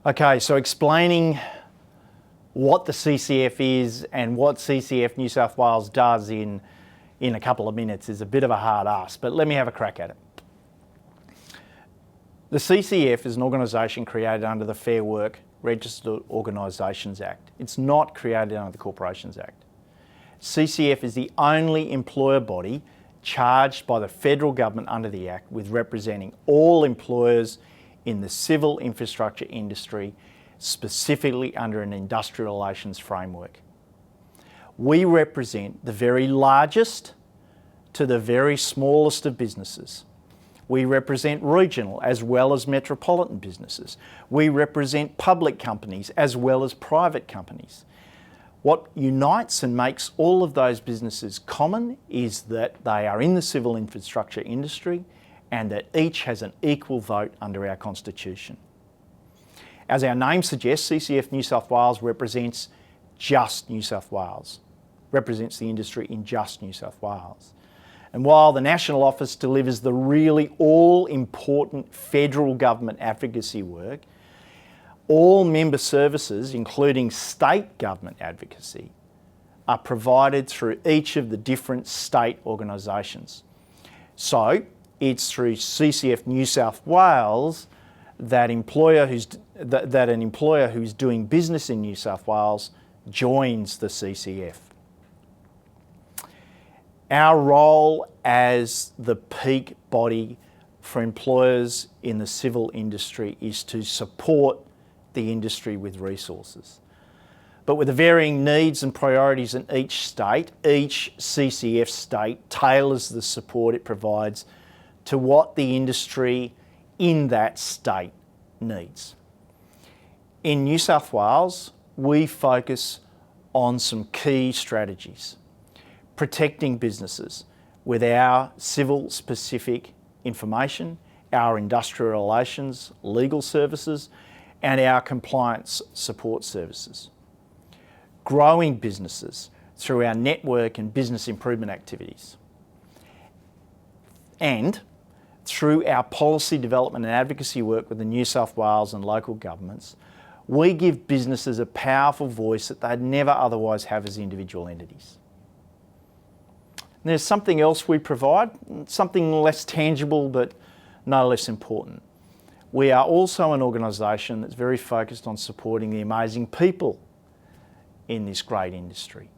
Okay, so explaining what the CCF is and what CCF New South Wales does in a couple of minutes is a bit of a hard ask, but let me have a crack at it. The CCF is an organisation created under the Fair Work Registered Organisations Act. It's not created under the Corporations Act. CCF is the only employer body charged by the federal government under the Act with representing all employers in the civil infrastructure industry, specifically under an industrial relations framework. We represent the very largest to the very smallest of businesses. We represent regional as well as metropolitan businesses. We represent public companies as well as private companies. What unites and makes all of those businesses common is that they are in the civil infrastructure industry and that each has an equal vote under our Constitution. As our name suggests, CCF New South Wales represents just New South Wales, represents the industry in just New South Wales. And while the National Office delivers the really all-important federal government advocacy work, all member services, including state government advocacy, are provided through each of the different state organisations. So it's through CCF New South Wales that an employer who's doing business in New South Wales joins the CCF. Our role as the peak body for employers in the civil industry is to support the industry with resources. But with the varying needs and priorities in each state, each CCF state tailors the support it provides to what the industry in that state needs. In New South Wales, we focus on some key strategies. Protecting businesses with our civil specific information, our industrial relations, legal services, and our compliance support services. Growing businesses through our network and business improvement activities. And through our policy development and advocacy work with the New South Wales and local governments, we give businesses a powerful voice that they'd never otherwise have as individual entities. And there's something else we provide, something less tangible but no less important. We are also an organisation that's very focused on supporting the amazing people in this great industry,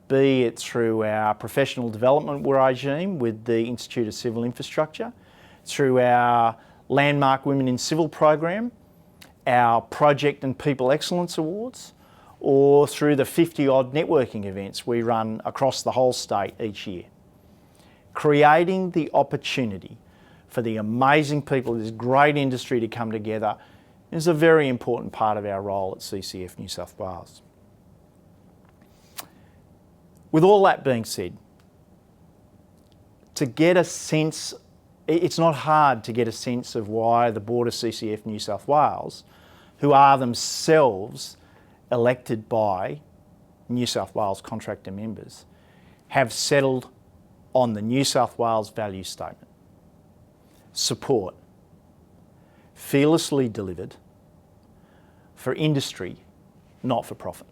be it through our professional development regime with the Institute of Civil Infrastructure, through our landmark Women in Civil program, our Project and People Excellence Awards, or through the 50-odd networking events we run across the whole state each year. Creating the opportunity for the amazing people of this great industry to come together is a very important part of our role at CCF New South Wales. With all that being said, to get a sense, it's not hard to get a sense of why the board of CCF New South Wales, who are themselves elected by New South Wales contractor members, have settled on the New South Wales value statement. Support, fearlessly delivered for industry, not for profit.